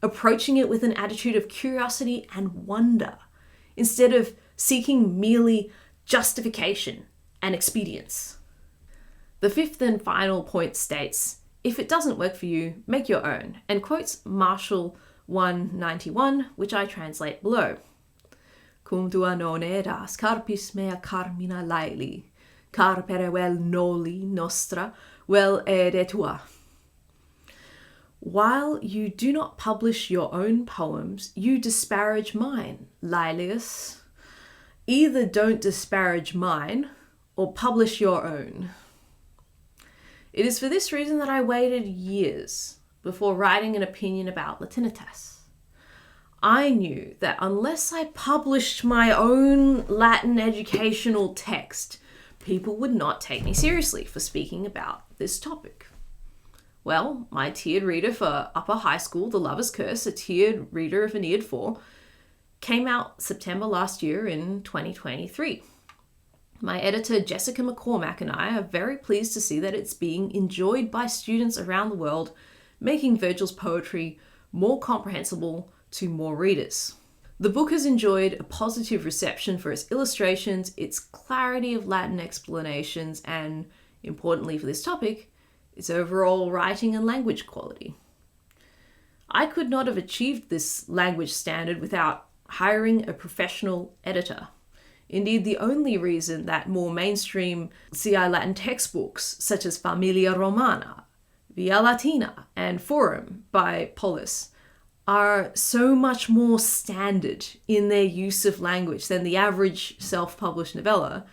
approaching it with an attitude of curiosity and wonder, instead of seeking merely justification and expedience. The fifth and final point states, if it doesn't work for you, make your own, and quotes Marshall 191, which I translate below. Cum tua non eras carpis mea carmina laeli, carpere vel noli nostra, vel ere tua. While you do not publish your own poems, you disparage mine, Laelius. Either don't disparage mine, or publish your own. It is for this reason that I waited years before writing an opinion about Latinitas. I knew that unless I published my own Latin educational text, people would not take me seriously for speaking about this topic. Well, my tiered reader for upper high school, The Lover's Curse, a tiered reader of Aeneid 4, came out September last year in 2023. My editor Jessica McCormack and I are very pleased to see that it's being enjoyed by students around the world, making Virgil's poetry more comprehensible to more readers. The book has enjoyed a positive reception for its illustrations, its clarity of Latin explanations, and importantly for this topic, is overall writing and language quality. I could not have achieved this language standard without hiring a professional editor. Indeed, the only reason that more mainstream CI Latin textbooks, such as Familia Romana, Via Latina, and Forum by Polis, are so much more standard in their use of language than the average self-published novella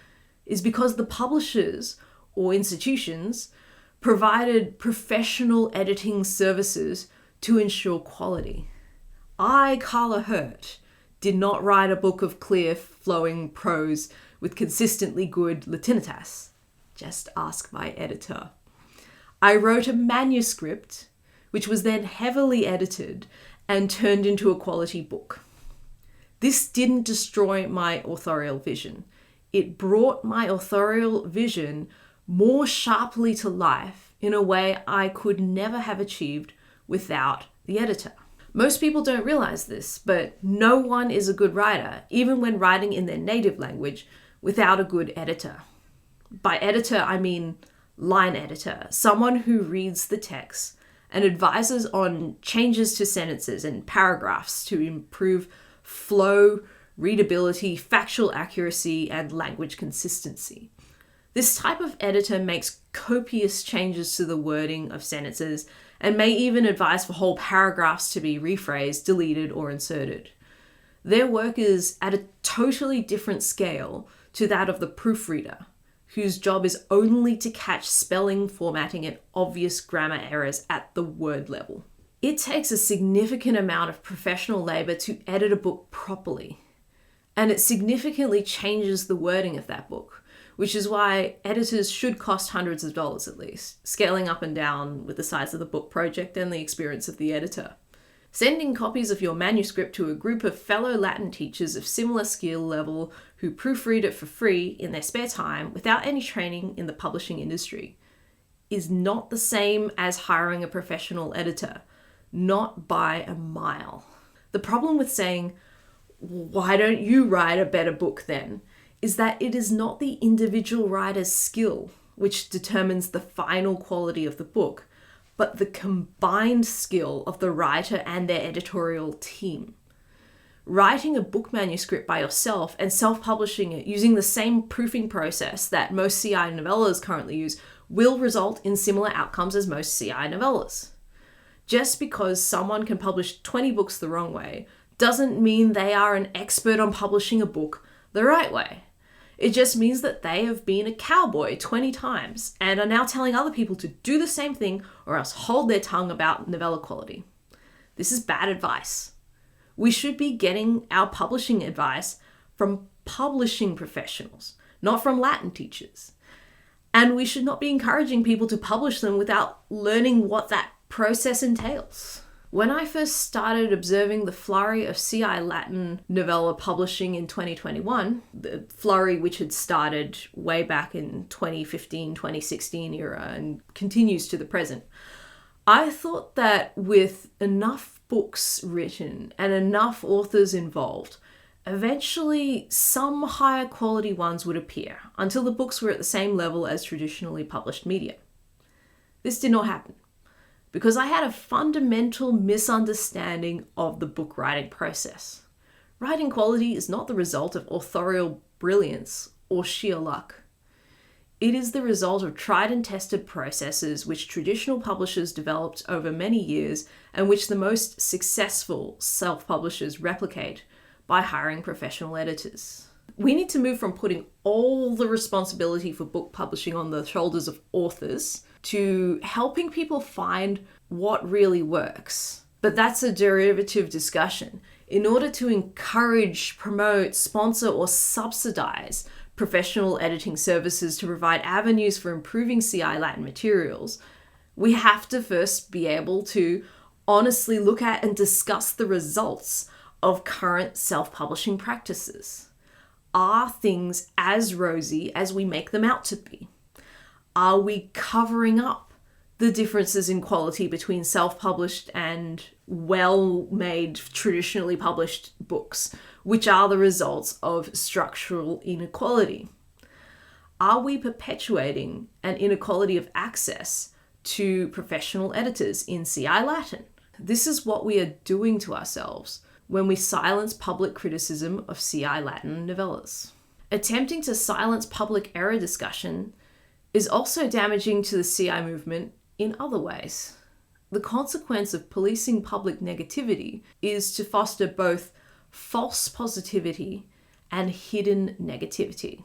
is because the publishers or institutions provided professional editing services to ensure quality. I, Carla Hurt, did not write a book of clear, flowing prose with consistently good Latinitas. Just ask my editor. I wrote a manuscript which was then heavily edited and turned into a quality book. This didn't destroy my authorial vision. It brought my authorial vision more sharply to life in a way I could never have achieved without the editor. Most people don't realize this, but no one is a good writer, even when writing in their native language, without a good editor. By editor, I mean line editor, someone who reads the text and advises on changes to sentences and paragraphs to improve flow, readability, factual accuracy, and language consistency. This type of editor makes copious changes to the wording of sentences and may even advise for whole paragraphs to be rephrased, deleted, or inserted. Their work is at a totally different scale to that of the proofreader, whose job is only to catch spelling, formatting, and obvious grammar errors at the word level. It takes a significant amount of professional labor to edit a book properly, and it significantly changes the wording of that book, which is why editors should cost hundreds of dollars at least, scaling up and down with the size of the book project and the experience of the editor. Sending copies of your manuscript to a group of fellow Latin teachers of similar skill level who proofread it for free in their spare time without any training in the publishing industry is not the same as hiring a professional editor, not by a mile. The problem with saying, "Why don't you write a better book then?" is that it is not the individual writer's skill which determines the final quality of the book, but the combined skill of the writer and their editorial team. Writing a book manuscript by yourself and self-publishing it using the same proofing process that most CI novellas currently use will result in similar outcomes as most CI novellas. Just because someone can publish 20 books the wrong way doesn't mean they are an expert on publishing a book the right way. It just means that they have been a cowboy 20 times and are now telling other people to do the same thing or else hold their tongue about novella quality. This is bad advice. We should be getting our publishing advice from publishing professionals, not from Latin teachers. And we should not be encouraging people to publish them without learning what that process entails. When I first started observing the flurry of CI Latin novella publishing in 2021, the flurry which had started way back in 2015, 2016 era and continues to the present, I thought that with enough books written and enough authors involved, eventually some higher quality ones would appear until the books were at the same level as traditionally published media. This did not happen, because I had a fundamental misunderstanding of the book writing process. Writing quality is not the result of authorial brilliance or sheer luck. It is the result of tried and tested processes which traditional publishers developed over many years and which the most successful self-publishers replicate by hiring professional editors. We need to move from putting all the responsibility for book publishing on the shoulders of authors to helping people find what really works. But that's a derivative discussion. In order to encourage, promote, sponsor, or subsidize professional editing services to provide avenues for improving CI Latin materials, we have to first be able to honestly look at and discuss the results of current self-publishing practices. Are things as rosy as we make them out to be? Are we covering up the differences in quality between self-published and well-made, traditionally published books, which are the results of structural inequality? Are we perpetuating an inequality of access to professional editors in CI Latin? This is what we are doing to ourselves when we silence public criticism of CI Latin novellas. Attempting to silence public error discussion is also damaging to the CI movement in other ways. The consequence of policing public negativity is to foster both false positivity and hidden negativity.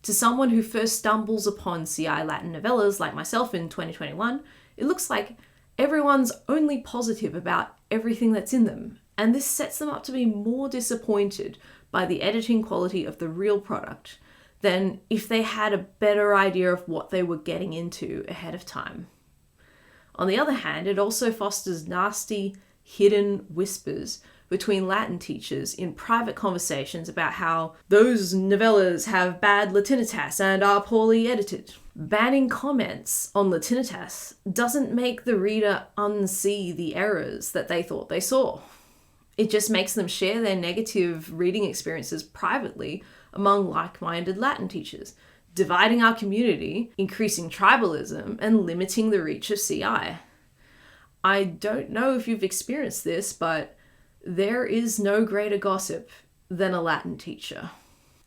To someone who first stumbles upon CI Latin novellas like myself in 2021, it looks like everyone's only positive about everything that's in them, and this sets them up to be more disappointed by the editing quality of the real product than if they had a better idea of what they were getting into ahead of time. On the other hand, it also fosters nasty, hidden whispers between Latin teachers in private conversations about how those novellas have bad Latinitas and are poorly edited. Banning comments on Latinitas doesn't make the reader unsee the errors that they thought they saw. It just makes them share their negative reading experiences privately among like-minded Latin teachers, dividing our community, increasing tribalism, and limiting the reach of CI. I don't know if you've experienced this, but there is no greater gossip than a Latin teacher.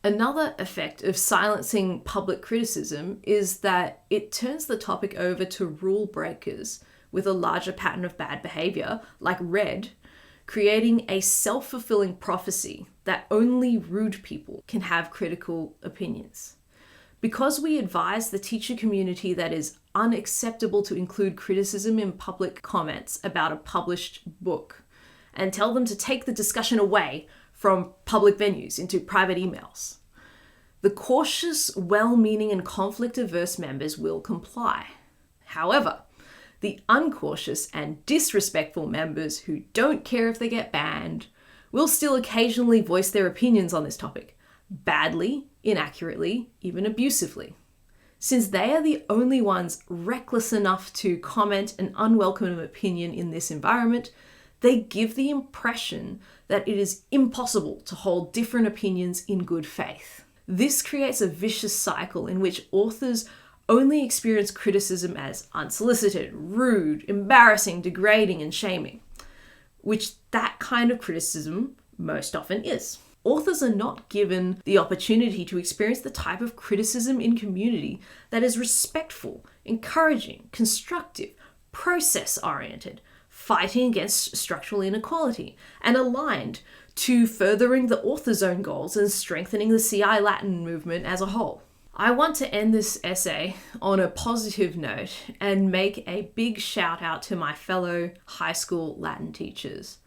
Another effect of silencing public criticism is that it turns the topic over to rule breakers with a larger pattern of bad behavior, like red, creating a self-fulfilling prophecy that only rude people can have critical opinions. Because we advise the teacher community that is unacceptable to include criticism in public comments about a published book, and tell them to take the discussion away from public venues into private emails, the cautious, well-meaning and conflict-averse members will comply. However, the uncautious and disrespectful members who don't care if they get banned will still occasionally voice their opinions on this topic, badly, inaccurately, even abusively. Since they are the only ones reckless enough to comment an unwelcome opinion in this environment, they give the impression that it is impossible to hold different opinions in good faith. This creates a vicious cycle in which authors only experience criticism as unsolicited, rude, embarrassing, degrading, and shaming, which that kind of criticism most often is. Authors are not given the opportunity to experience the type of criticism in community that is respectful, encouraging, constructive, process-oriented, fighting against structural inequality, and aligned to furthering the author's own goals and strengthening the CI Latin movement as a whole. I want to end this essay on a positive note and make a big shout out to my fellow high school Latin teachers.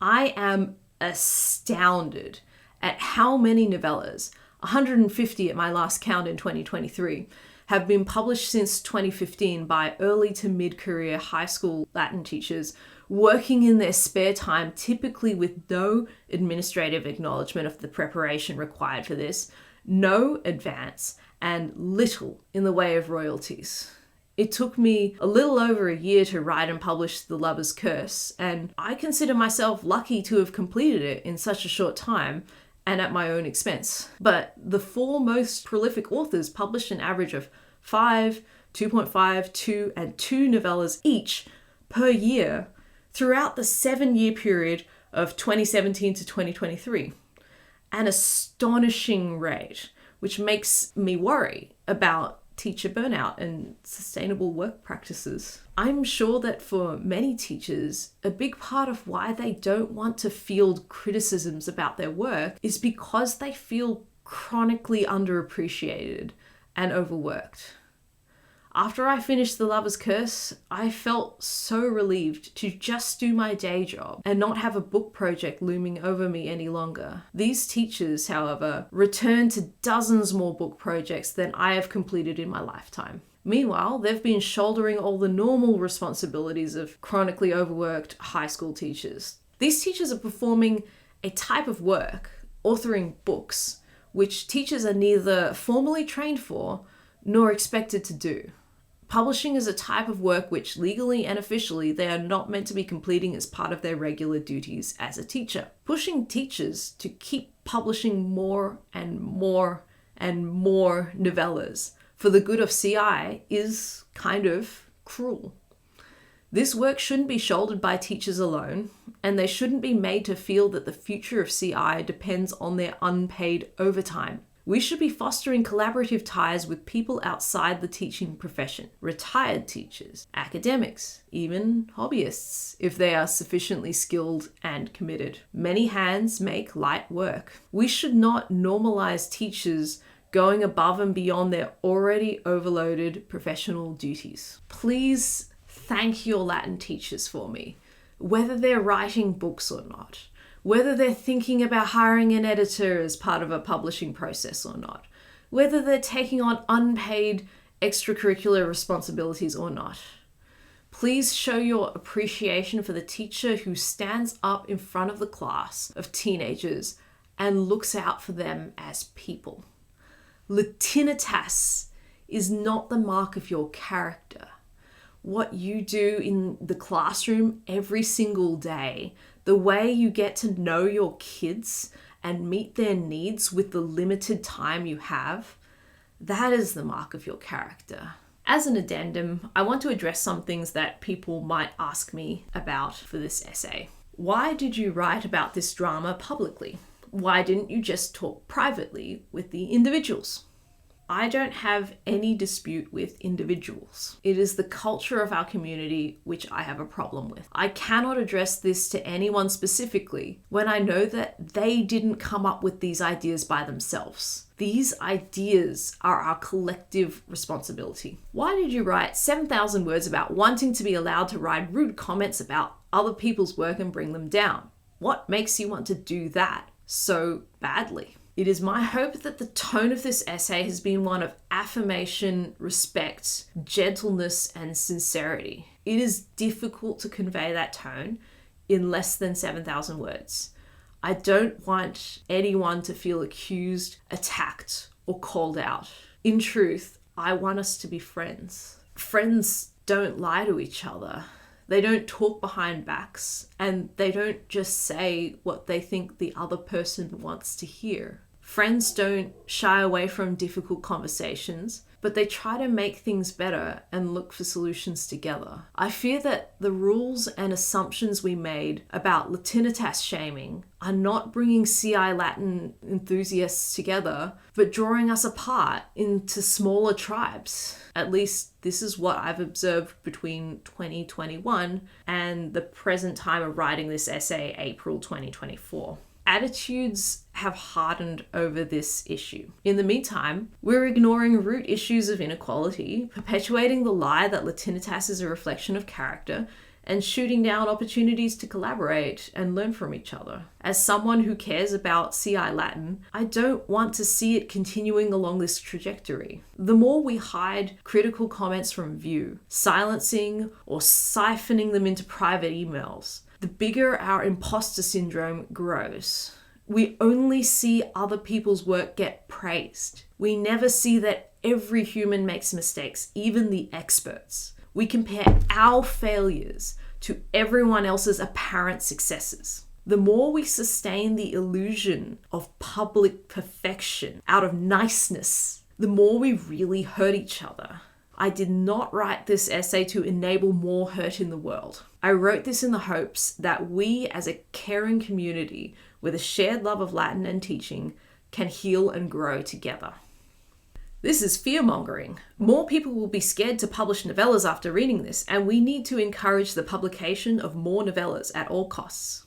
I am astounded at how many novellas, 150 at my last count in 2023, have been published since 2015 by early to mid-career high school Latin teachers working in their spare time, typically with no administrative acknowledgement of the preparation required for this, no advance, and little in the way of royalties. It took me a little over a year to write and publish The Lover's Curse, and I consider myself lucky to have completed it in such a short time and at my own expense. But the four most prolific authors published an average of 5, 2.5, 2, and 2 novellas each per year throughout the 7-year period of 2017 to 2023. An astonishing rate, which makes me worry about teacher burnout and sustainable work practices. I'm sure that for many teachers, a big part of why they don't want to field criticisms about their work is because they feel chronically underappreciated and overworked. After I finished The Lover's Curse, I felt so relieved to just do my day job and not have a book project looming over me any longer. These teachers, however, return to dozens more book projects than I have completed in my lifetime. Meanwhile, they've been shouldering all the normal responsibilities of chronically overworked high school teachers. These teachers are performing a type of work, authoring books, which teachers are neither formally trained for nor expected to do. Publishing is a type of work which legally and officially they are not meant to be completing as part of their regular duties as a teacher. Pushing teachers to keep publishing more and more and more novellas for the good of CI is kind of cruel. This work shouldn't be shouldered by teachers alone, and they shouldn't be made to feel that the future of CI depends on their unpaid overtime. We should be fostering collaborative ties with people outside the teaching profession, retired teachers, academics, even hobbyists, if they are sufficiently skilled and committed. Many hands make light work. We should not normalize teachers going above and beyond their already overloaded professional duties. Please thank your Latin teachers for me, whether they're writing books or not, whether they're thinking about hiring an editor as part of a publishing process or not, whether they're taking on unpaid extracurricular responsibilities or not. Please show your appreciation for the teacher who stands up in front of the class of teenagers and looks out for them as people. Latinitas is not the mark of your character. What you do in the classroom every single day, the way you get to know your kids and meet their needs with the limited time you have, that is the mark of your character. As an addendum, I want to address some things that people might ask me about for this essay. Why did you write about this drama publicly? Why didn't you just talk privately with the individuals? I don't have any dispute with individuals. It is the culture of our community which I have a problem with. I cannot address this to anyone specifically when I know that they didn't come up with these ideas by themselves. These ideas are our collective responsibility. Why did you write 7,000 words about wanting to be allowed to write rude comments about other people's work and bring them down? What makes you want to do that so badly? It is my hope that the tone of this essay has been one of affirmation, respect, gentleness, and sincerity. It is difficult to convey that tone in less than 7,000 words. I don't want anyone to feel accused, attacked, or called out. In truth, I want us to be friends. Friends don't lie to each other. They don't talk behind backs, and they don't just say what they think the other person wants to hear. Friends don't shy away from difficult conversations, but they try to make things better and look for solutions together. I fear that the rules and assumptions we made about Latinitas shaming are not bringing CI Latin enthusiasts together, but drawing us apart into smaller tribes. At least this is what I've observed between 2021 and the present time of writing this essay, April 2024. Attitudes have hardened over this issue. In the meantime, we're ignoring root issues of inequality, perpetuating the lie that Latinitas is a reflection of character, and shooting down opportunities to collaborate and learn from each other. As someone who cares about CI Latin, I don't want to see it continuing along this trajectory. The more we hide critical comments from view, silencing or siphoning them into private emails, the bigger our imposter syndrome grows. We only see other people's work get praised. We never see that every human makes mistakes, even the experts. We compare our failures to everyone else's apparent successes. The more we sustain the illusion of public perfection out of niceness, the more we really hurt each other. I did not write this essay to enable more hurt in the world. I wrote this in the hopes that we as a caring community with a shared love of Latin and teaching can heal and grow together. This is fear-mongering. More people will be scared to publish novellas after reading this, and we need to encourage the publication of more novellas at all costs.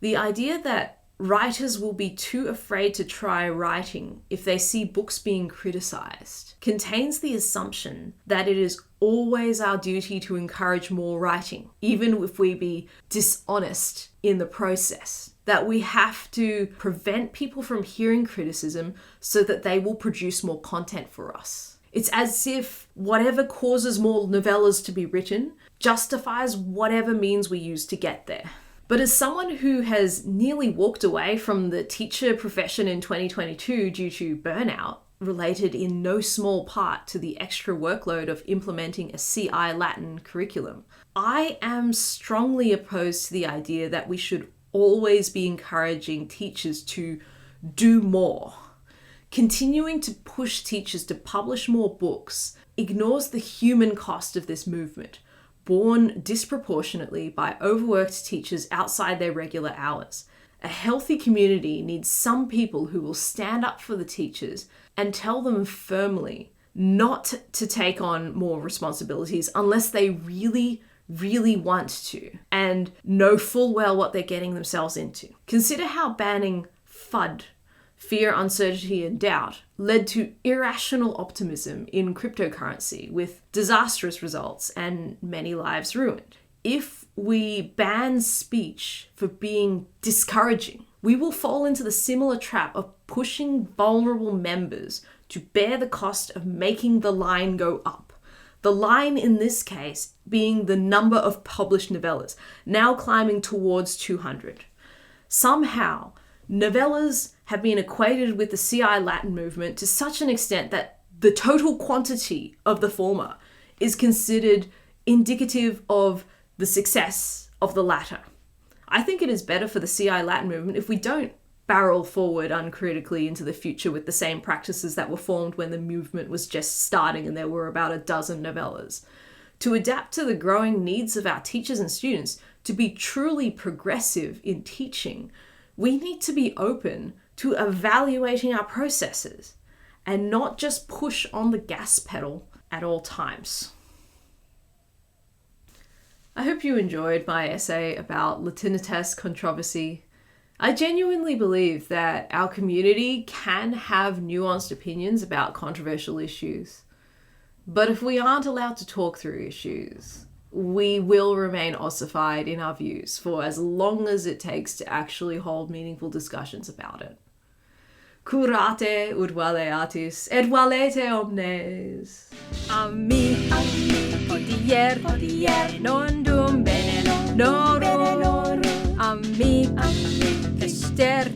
The idea that writers will be too afraid to try writing if they see books being criticized contains the assumption that it is always our duty to encourage more writing, even if we be dishonest in the process. That we have to prevent people from hearing criticism so that they will produce more content for us. It's as if whatever causes more novellas to be written justifies whatever means we use to get there. But as someone who has nearly walked away from the teacher profession in 2022 due to burnout, related in no small part to the extra workload of implementing a CI Latin curriculum, I am strongly opposed to the idea that we should always be encouraging teachers to do more. Continuing to push teachers to publish more books ignores the human cost of this movement, borne disproportionately by overworked teachers outside their regular hours. A healthy community needs some people who will stand up for the teachers and tell them firmly not to take on more responsibilities unless they really want to and know full well what they're getting themselves into. Consider how banning FUD, fear, uncertainty, and doubt, led to irrational optimism in cryptocurrency with disastrous results and many lives ruined. If we ban speech for being discouraging, we will fall into the similar trap of pushing vulnerable members to bear the cost of making the line go up. The line in this case being the number of published novellas, now climbing towards 200. Somehow, novellas have been equated with the CI Latin movement to such an extent that the total quantity of the former is considered indicative of the success of the latter. I think it is better for the CI Latin movement if we don't barrel forward uncritically into the future with the same practices that were formed when the movement was just starting and there were about a dozen novellas. To adapt to the growing needs of our teachers and students, to be truly progressive in teaching, we need to be open to evaluating our processes and not just push on the gas pedal at all times. I hope you enjoyed my essay about Latinitas controversy. I genuinely believe that our community can have nuanced opinions about controversial issues. But if we aren't allowed to talk through issues, we will remain ossified in our views for as long as it takes to actually hold meaningful discussions about it. Curate ut valeatis, et valete omnes. Ami, odier, non dum bene, norum, ami, ester,